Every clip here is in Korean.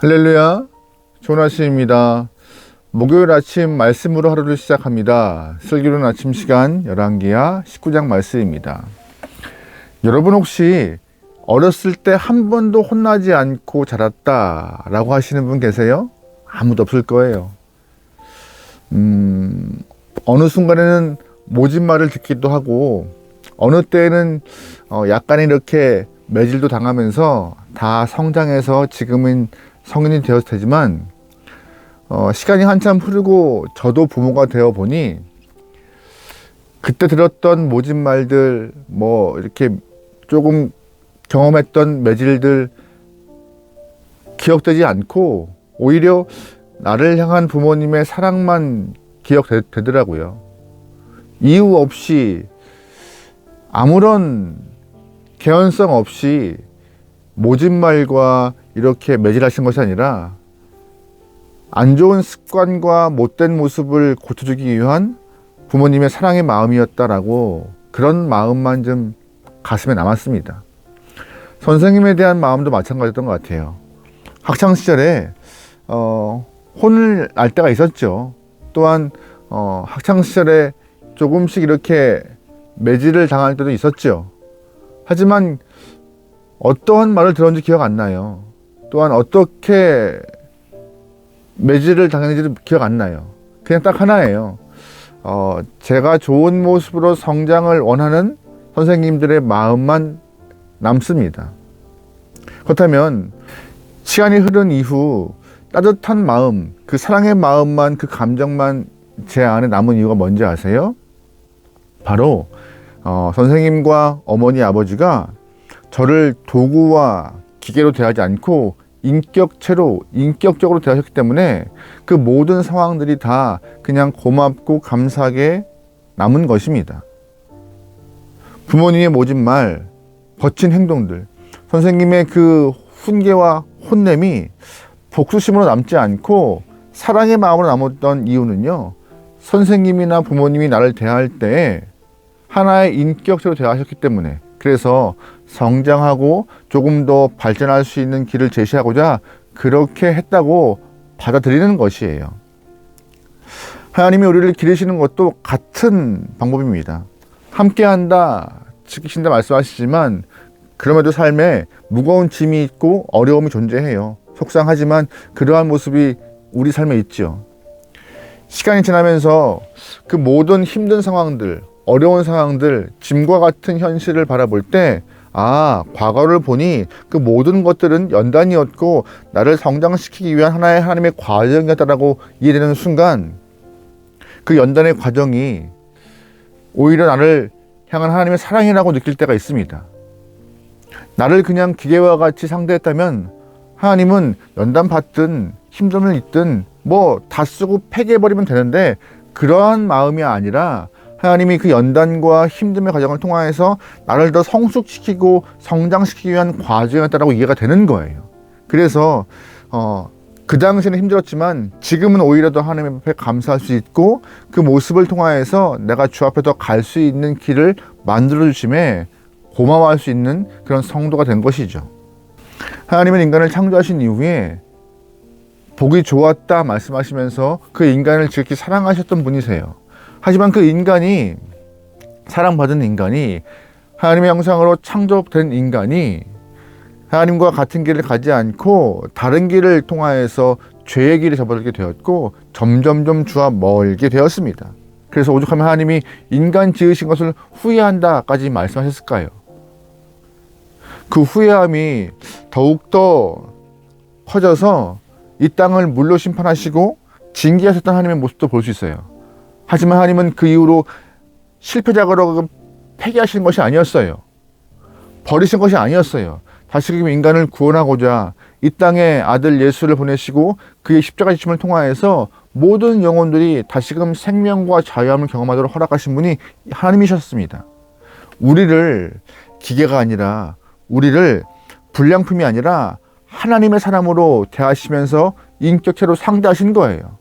할렐루야, 좋은 아침입니다. 목요일 아침 말씀으로 하루를 시작합니다. 슬기로운 아침 시간 열왕기하 19장 말씀입니다. 여러분 혹시 어렸을 때 한 번도 혼나지 않고 자랐다 라고 하시는 분 계세요? 아무도 없을 거예요. 어느 순간에는 모진 말을 듣기도 하고 어느 때에는 약간 이렇게 매질도 당하면서 다 성장해서 지금은 성인이 되었을 테지만 시간이 한참 흐르고 저도 부모가 되어 보니 그때 들었던 모진 말들 이렇게 조금 경험했던 매질들 기억되지 않고 오히려 나를 향한 부모님의 사랑만 기억되더라고요. 이유 없이 아무런 개연성 없이 모진 말과 이렇게 매질하신 것이 아니라 안 좋은 습관과 못된 모습을 고쳐주기 위한 부모님의 사랑의 마음이었다라고 그런 마음만 좀 가슴에 남았습니다. 선생님에 대한 마음도 마찬가지였던 것 같아요. 학창시절에 혼을 날 때가 있었죠. 또한 학창시절에 조금씩 이렇게 매질을 당할 때도 있었죠. 하지만 어떠한 말을 들었는지 기억 안 나요. 또한 어떻게 매질을 당했는지도 기억 안 나요. 그냥 딱 하나예요. 제가 좋은 모습으로 성장을 원하는 선생님들의 마음만 남습니다. 그렇다면 시간이 흐른 이후 따뜻한 마음, 그 사랑의 마음만, 그 감정만 제 안에 남은 이유가 뭔지 아세요? 바로 선생님과 어머니, 아버지가 저를 도구와 기계로 대하지 않고 인격적으로 대하셨기 때문에 그 모든 상황들이 다 그냥 고맙고 감사하게 남은 것입니다. 부모님의 모진 말, 거친 행동들, 선생님의 그 훈계와 혼냄이 복수심으로 남지 않고 사랑의 마음으로 남았던 이유는요, 선생님이나 부모님이 나를 대할 때 하나의 인격적으로 대하셨기 때문에, 그래서 성장하고 조금 더 발전할 수 있는 길을 제시하고자 그렇게 했다고 받아들이는 것이에요. 하나님이 우리를 기르시는 것도 같은 방법입니다. 함께한다, 지키신다 말씀하시지만 그럼에도 삶에 무거운 짐이 있고 어려움이 존재해요. 속상하지만 그러한 모습이 우리 삶에 있죠. 시간이 지나면서 그 모든 힘든 상황들, 어려운 상황들, 짐과 같은 현실을 바라볼 때 과거를 보니 그 모든 것들은 연단이었고 나를 성장시키기 위한 하나의 하나님의 과정이었다라고 이해되는 순간 그 연단의 과정이 오히려 나를 향한 하나님의 사랑이라고 느낄 때가 있습니다. 나를 그냥 기계와 같이 상대했다면 하나님은 연단 받든 힘듦을 있든 다 쓰고 폐기해버리면 되는데 그러한 마음이 아니라 하나님이 그 연단과 힘듦의 과정을 통해서 나를 더 성숙시키고 성장시키기 위한 과정이었다라고 이해가 되는 거예요. 그래서 그 당시에는 힘들었지만 지금은 오히려 더 하나님 앞에 감사할 수 있고 그 모습을 통하여서 내가 주 앞에 더 갈 수 있는 길을 만들어 주심에 고마워할 수 있는 그런 성도가 된 것이죠. 하나님은 인간을 창조하신 이후에 보기 좋았다 말씀하시면서 그 인간을 지극히 사랑하셨던 분이세요. 하지만 그 인간이, 사랑받은 인간이, 하나님의 형상으로 창조된 인간이 하나님과 같은 길을 가지 않고 다른 길을 통하여서 죄의 길에 접어들게 되었고 점점점 주와 멀게 되었습니다. 그래서 오죽하면 하나님이 인간 지으신 것을 후회한다까지 말씀하셨을까요? 그 후회함이 더욱더 커져서 이 땅을 물로 심판하시고 징계하셨던 하나님의 모습도 볼 수 있어요. 하지만 하나님은 그 이후로 실패작으로 폐기하신 것이 아니었어요. 버리신 것이 아니었어요. 다시금 인간을 구원하고자 이 땅에 아들 예수를 보내시고 그의 십자가 지심을 통하여서 모든 영혼들이 다시금 생명과 자유함을 경험하도록 허락하신 분이 하나님이셨습니다. 우리를 기계가 아니라, 우리를 불량품이 아니라 하나님의 사람으로 대하시면서 인격체로 상대하신 거예요.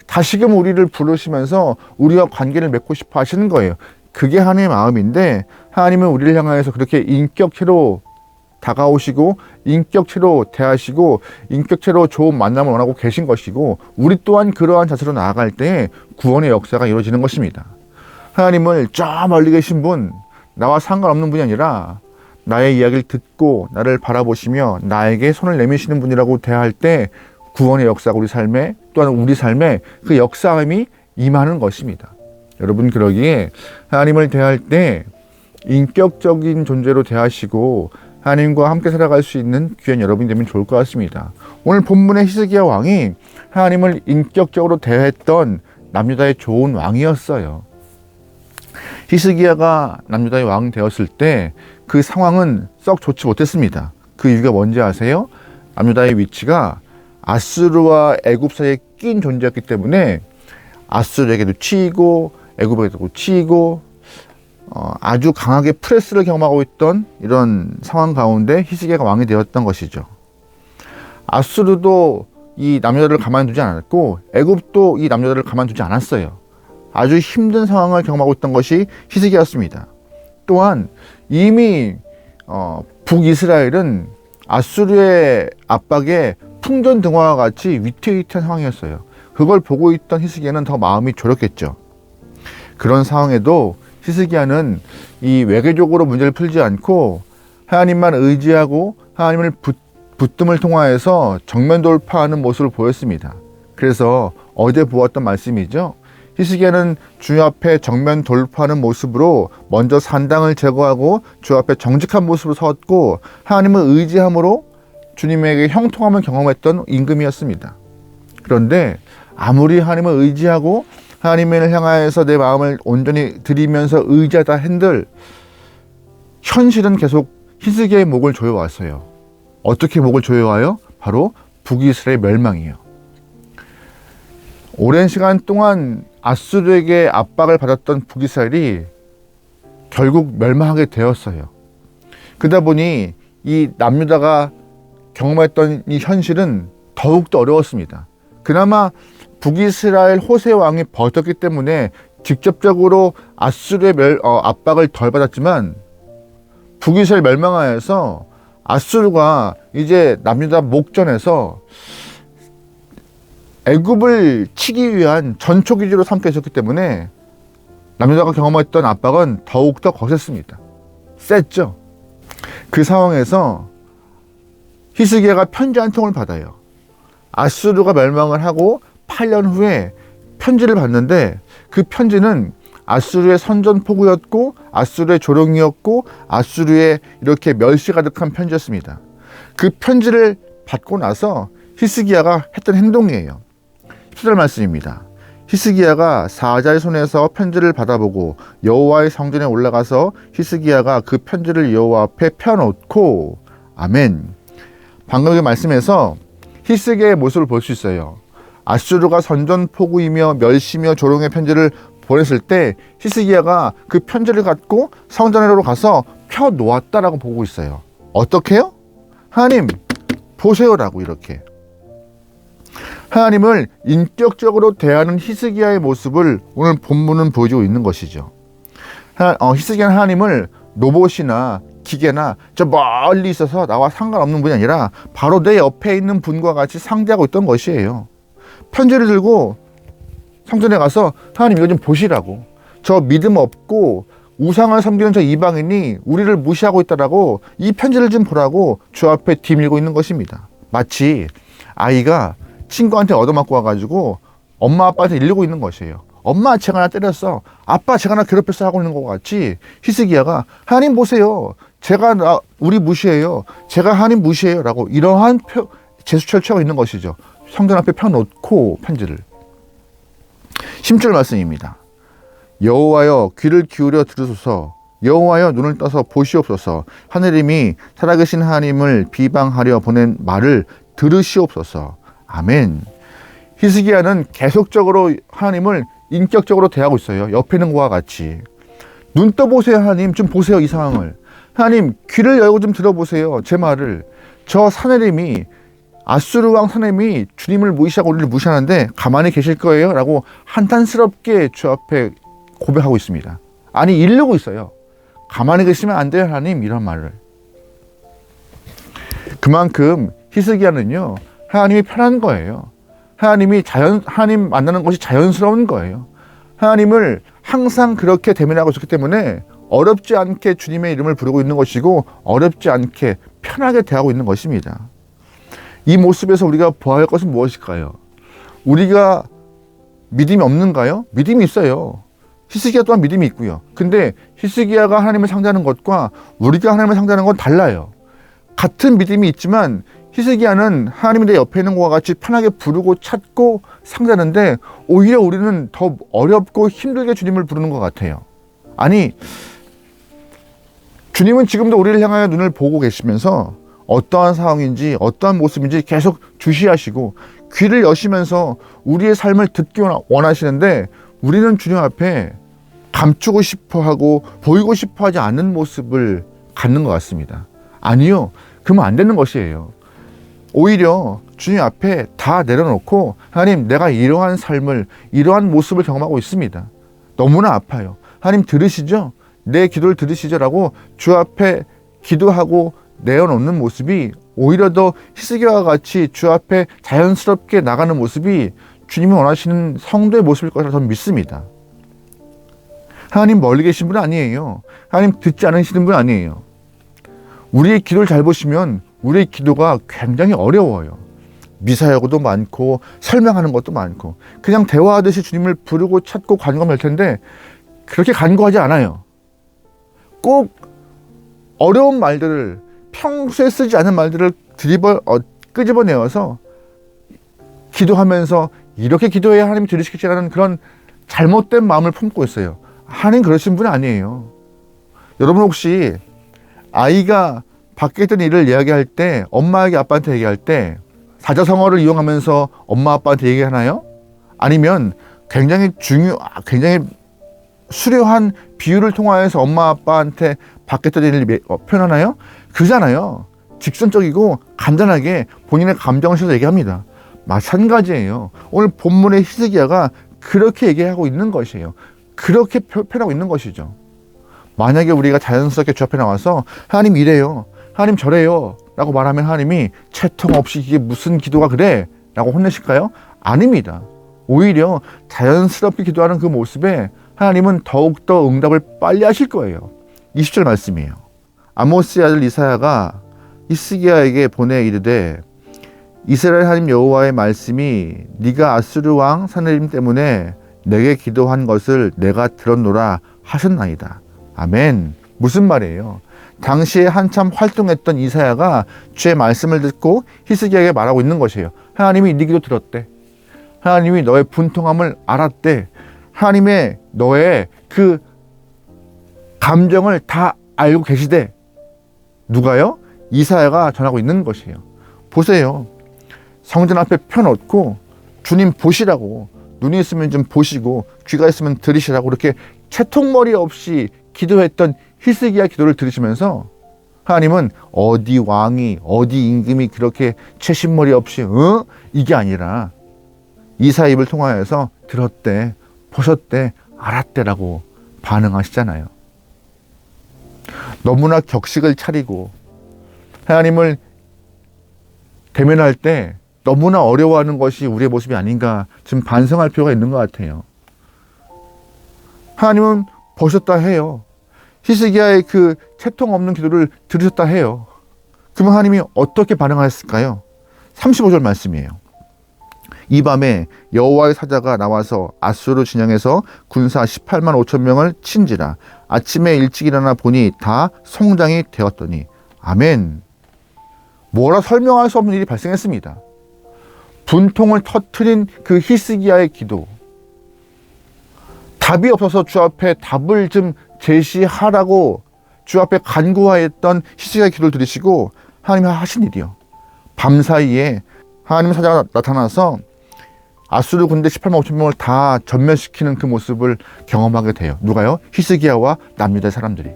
다시금 우리를 부르시면서 우리와 관계를 맺고 싶어 하시는 거예요. 그게 하나님의 마음인데 하나님은 우리를 향하여서 그렇게 인격체로 다가오시고 인격체로 대하시고 인격체로 좋은 만남을 원하고 계신 것이고, 우리 또한 그러한 자세로 나아갈 때 구원의 역사가 이루어지는 것입니다. 하나님을 저 멀리 계신 분, 나와 상관없는 분이 아니라 나의 이야기를 듣고 나를 바라보시며 나에게 손을 내미시는 분이라고 대할 때 구원의 역사가 우리 삶에, 또한 우리 삶에 그 역사함이 임하는 것입니다. 여러분, 그러기에 하나님을 대할 때 인격적인 존재로 대하시고 하나님과 함께 살아갈 수 있는 귀한 여러분이 되면 좋을 것 같습니다. 오늘 본문의 히스기야 왕이 하나님을 인격적으로 대했던 남유다의 좋은 왕이었어요. 히스기야가 남유다의 왕 되었을 때 그 상황은 썩 좋지 못했습니다. 그 이유가 뭔지 아세요? 남유다의 위치가 아수르와 애굽 사이에 낀 존재였기 때문에 아수르에게도 치이고 애굽에게도 치이고 아주 강하게 프레스를 경험하고 있던 이런 상황 가운데 히스기야가 왕이 되었던 것이죠. 아수르도 이 남유다를 가만두지 않았고 애굽도 이 남유다를 가만두지 않았어요. 아주 힘든 상황을 경험하고 있던 것이 히스기야였습니다. 또한 이미 북이스라엘은 아수르의 압박에 풍전등화와 같이 위태위태한 상황이었어요. 그걸 보고 있던 히스기야는 더 마음이 졸였겠죠. 그런 상황에도 히스기야는 이 외교적으로 문제를 풀지 않고 하나님만 의지하고 하나님을 붙듦을 통하여서 정면 돌파하는 모습을 보였습니다. 그래서 어제 보았던 말씀이죠. 히스기야는 주 앞에 정면 돌파하는 모습으로 먼저 산당을 제거하고 주 앞에 정직한 모습으로 섰고 하나님을 의지함으로 주님에게 형통함을 경험했던 임금이었습니다. 그런데 아무리 하나님을 의지하고 하나님을 향하여서 내 마음을 온전히 드리면서 의지하다 한들 현실은 계속 히스기야의 목을 조여왔어요. 어떻게 목을 조여와요? 바로 북이스라엘 멸망이에요. 오랜 시간 동안 아수르에게 압박을 받았던 북이스라엘이 결국 멸망하게 되었어요. 그러다 보니 이 남유다가 경험했던 이 현실은 더욱더 어려웠습니다. 그나마 북이스라엘 호세 왕이 버텼기 때문에 직접적으로 아수르의 압박을 덜 받았지만 북이스라엘 멸망하여서 아수르가 이제 남유다 목전에서 애굽을 치기 위한 전초기지로 삼게 있었기 때문에 남유다가 경험했던 압박은 더욱더 거셌습니다. 셌죠. 그 상황에서 히스기야가 편지 한 통을 받아요. 아수르가 멸망을 하고 8년 후에 편지를 받는데 그 편지는 아수르의 선전포고였고 아수르의 조롱이었고 아수르의 이렇게 멸시 가득한 편지였습니다. 그 편지를 받고 나서 히스기야가 했던 행동이에요. 10절 말씀입니다. 히스기야가 사자의 손에서 편지를 받아보고 여호와의 성전에 올라가서 히스기야가 그 편지를 여호와 앞에 펴놓고, 아멘. 방금 그 말씀에서 히스기야의 모습을 볼 수 있어요. 아수르가 선전포고이며 멸시며 조롱의 편지를 보냈을 때 히스기야가 그 편지를 갖고 성전으로 가서 펴놓았다라고 보고 있어요. 어떻게요? 하나님 보세요라고, 이렇게 하나님을 인격적으로 대하는 히스기야의 모습을 오늘 본문은 보여주고 있는 것이죠. 히스기야는 하나님을 로봇이나 기계나 저 멀리 있어서 나와 상관없는 분이 아니라 바로 내 옆에 있는 분과 같이 상대하고 있던 것이에요. 편지를 들고 성전에 가서 하나님 이거 좀 보시라고, 저 믿음 없고 우상을 섬기는 저 이방인이 우리를 무시하고 있다라고 이 편지를 좀 보라고 주 앞에 뒤밀고 있는 것입니다. 마치 아이가 친구한테 얻어맞고 와가지고 엄마 아빠한테 이르고 있는 것이에요. 엄마 제가 나 때렸어, 아빠 제가 나 괴롭혔어 하고 있는 것 같이 히스기야가 하나님 보세요, 제가 우리 무시해요, 제가 하나님 무시해요 라고 이러한 제스처를 취하고 있는 것이죠. 성전 앞에 펴놓고 편지를. 10절 말씀입니다. 여호와여 귀를 기울여 들으소서, 여호와여 눈을 떠서 보시옵소서, 하느님이 살아계신 하나님을 비방하려 보낸 말을 들으시옵소서. 아멘. 히스기야는 계속적으로 하나님을 인격적으로 대하고 있어요. 옆에 있는 것과 같이. 눈 떠보세요, 하나님. 좀 보세요, 이 상황을. 하나님 귀를 열고 좀 들어보세요, 제 말을. 저 사내림이, 아수르 왕 사내림이 주님을 무시하고 우리를 무시하는데 가만히 계실 거예요? 라고 한탄스럽게 주 앞에 고백하고 있습니다. 아니 이르고 있어요. 가만히 계시면 안 돼요, 하나님. 이런 말을. 그만큼 히스기야는요, 하나님이 편한 거예요. 하나님 만나는 것이 자연스러운 거예요. 하나님을 항상 그렇게 대면하고 있었기 때문에 어렵지 않게 주님의 이름을 부르고 있는 것이고, 어렵지 않게 편하게 대하고 있는 것입니다. 이 모습에서 우리가 보아야 할 것은 무엇일까요? 우리가 믿음이 없는가요? 믿음이 있어요. 히스기야 또한 믿음이 있고요. 근데 히스기야가 하나님을 상대하는 것과 우리가 하나님을 상대하는 건 달라요. 같은 믿음이 있지만 히스기야는 하나님이 내 옆에 있는 것과 같이 편하게 부르고 찾고 상대하는데, 오히려 우리는 더 어렵고 힘들게 주님을 부르는 것 같아요. 아니, 주님은 지금도 우리를 향하여 눈을 보고 계시면서 어떠한 상황인지 어떠한 모습인지 계속 주시하시고 귀를 여시면서 우리의 삶을 듣기 원하시는데, 우리는 주님 앞에 감추고 싶어하고 보이고 싶어하지 않는 모습을 갖는 것 같습니다. 아니요, 그러면 안 되는 것이에요. 오히려 주님 앞에 다 내려놓고, 하나님, 내가 이러한 삶을, 이러한 모습을 경험하고 있습니다. 너무나 아파요. 하나님 들으시죠? 내 기도를 들으시죠? 라고 주 앞에 기도하고 내어놓는 모습이 오히려 더 히스기야와 같이 주 앞에 자연스럽게 나가는 모습이 주님이 원하시는 성도의 모습일 것이라 저는 믿습니다. 하나님 멀리 계신 분 아니에요. 하나님 듣지 않으시는 분 아니에요. 우리의 기도를 잘 보시면 우리의 기도가 굉장히 어려워요. 미사여구도 많고 설명하는 것도 많고 그냥 대화하듯이 주님을 부르고 찾고 간구하면 될 텐데, 그렇게 간구하지 않아요. 꼭 어려운 말들을, 평소에 쓰지 않은 말들을 끄집어내어서 기도하면서 이렇게 기도해야 하나님이 들으시겠지라는 그런 잘못된 마음을 품고 있어요. 하나님 그러신 분 아니에요. 여러분 혹시 아이가 밖에 있던 일을 이야기할 때, 엄마에게 아빠한테 얘기할 때 사자성어를 이용하면서 엄마 아빠한테 얘기하나요? 아니면 굉장히 수려한 비유를 통하여서 엄마 아빠한테 밖에 있던 일을 표현하나요? 그러잖아요. 직선적이고 간단하게 본인의 감정을 실어서 얘기합니다. 마찬가지예요. 오늘 본문의 히스기야가 그렇게 얘기하고 있는 것이에요. 그렇게 표현하고 있는 것이죠. 만약에 우리가 자연스럽게 주 앞에 나와서 하나님 이래요, 하나님 저래요 라고 말하면 하나님이 채통 없이 이게 무슨 기도가 그래? 라고 혼내실까요? 아닙니다. 오히려 자연스럽게 기도하는 그 모습에 하나님은 더욱더 응답을 빨리 하실 거예요. 20절 말씀이에요. 아모스의 아들 이사야가 히스기야에게 보내 이르되, 이스라엘 하나님 여호와의 말씀이 네가 아수르 왕 사느림 때문에 내게 기도한 것을 내가 들었노라 하셨나이다. 아멘. 무슨 말이에요? 당시에 한참 활동했던 이사야가 주의 말씀을 듣고 히스기야에게 말하고 있는 것이에요. 하나님이 네 기도 들었대. 하나님이 너의 분통함을 알았대. 하나님의 너의 그 감정을 다 알고 계시대. 누가요? 이사야가 전하고 있는 것이에요. 보세요. 성전 앞에 펴놓고 주님 보시라고, 눈이 있으면 좀 보시고 귀가 있으면 들으시라고 이렇게 채통머리 없이 기도했던 히스기야 기도를 들으시면서 하나님은 어디 왕이 어디 임금이 그렇게 채신머리 없이 이게 아니라 이사야 입을 통하여서 들었대, 보셨대, 알았대라고 반응하시잖아요. 너무나 격식을 차리고 하나님을 대면할 때 너무나 어려워하는 것이 우리의 모습이 아닌가 지금 반성할 필요가 있는 것 같아요. 하나님은 보셨다 해요. 히스기야의 그 채통 없는 기도를 들으셨다 해요. 그러면 하나님이 어떻게 반응하셨을까요? 35절 말씀이에요. 이 밤에 여호와의 사자가 나와서 아수르 진영에서 군사 18만 5천 명을 친지라. 아침에 일찍 일어나 보니 다 송장이 되었더니. 아멘. 뭐라 설명할 수 없는 일이 발생했습니다. 분통을 터뜨린 그 히스기야의 기도. 답이 없어서 주 앞에 답을 좀 제시하라고 주 앞에 간구하였던 히스기야의 기도를 들으시고 하나님이 하신 일이요. 밤사이에 하나님의 사자가 나타나서 아수르 군대 18만 5천 명을 다 전멸시키는 그 모습을 경험하게 돼요. 누가요? 히스기야와 남유다 사람들이.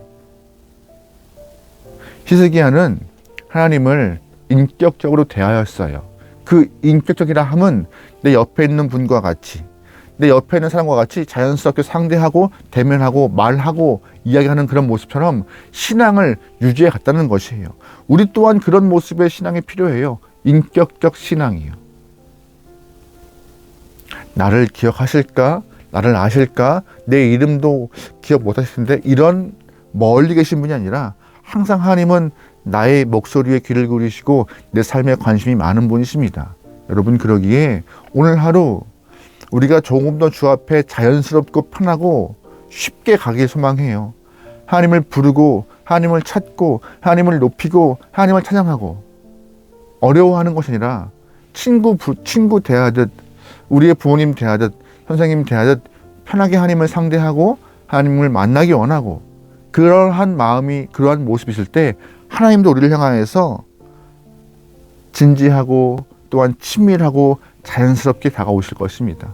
히스기야는 하나님을 인격적으로 대하였어요. 그 인격적이라 함은 내 옆에 있는 분과 같이, 내 옆에 있는 사람과 같이 자연스럽게 상대하고 대면하고 말하고 이야기하는 그런 모습처럼 신앙을 유지해 갔다는 것이에요. 우리 또한 그런 모습의 신앙이 필요해요. 인격적 신앙이요. 나를 기억하실까? 나를 아실까? 내 이름도 기억 못하실 텐데 이런 멀리 계신 분이 아니라 항상 하나님은 나의 목소리에 귀를 기울이시고 내 삶에 관심이 많은 분이십니다. 여러분, 그러기에 오늘 하루 우리가 조금 더 주 앞에 자연스럽고 편하고 쉽게 가길 소망해요. 하나님을 부르고 하나님을 찾고 하나님을 높이고 하나님을 찬양하고 어려워하는 것이 아니라 친구 대하듯 우리의 부모님 대하듯 선생님 대하듯 편하게 하나님을 상대하고 하나님을 만나기 원하고 그러한 마음이 그러한 모습이 있을 때 하나님도 우리를 향하여서 진지하고 또한 친밀하고 자연스럽게 다가오실 것입니다.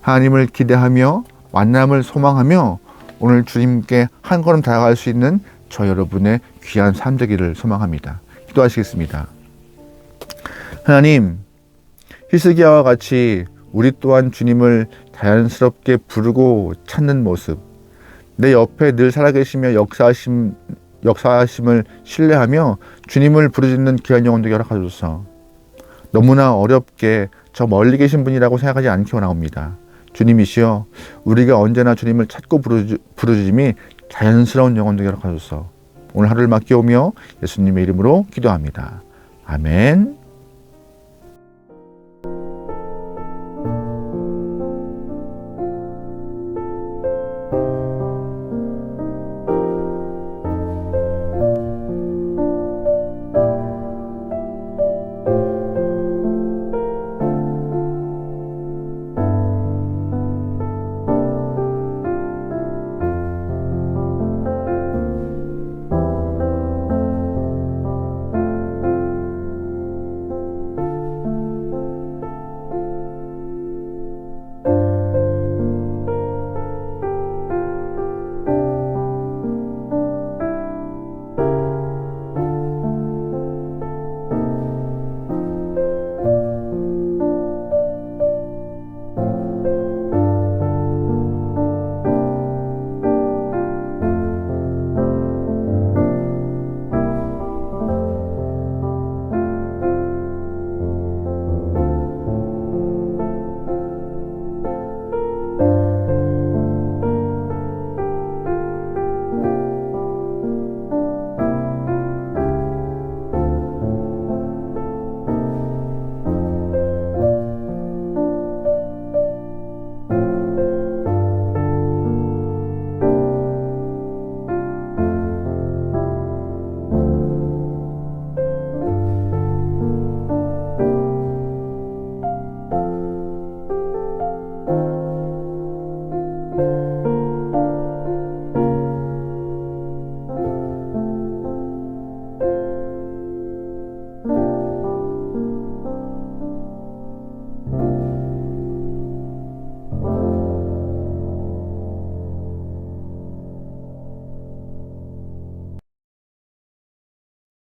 하나님을 기대하며 만남을 소망하며 오늘 주님께 한 걸음 다가갈 수 있는 저 여러분의 귀한 삶 되기를 소망합니다. 기도하시겠습니다. 하나님, 히스기야와 같이 우리 또한 주님을 자연스럽게 부르고 찾는 모습, 내 옆에 늘 살아계시며 역사하심을 신뢰하며 주님을 부르짖는 귀한 영혼 되게 허락하소서. 너무나 어렵게 저 멀리 계신 분이라고 생각하지 않기 원합니다. 주님이시여, 우리가 언제나 주님을 찾고 부르짖음이 자연스러운 영혼 되게 허락하소서. 오늘 하루를 맡겨오며 예수님의 이름으로 기도합니다. 아멘.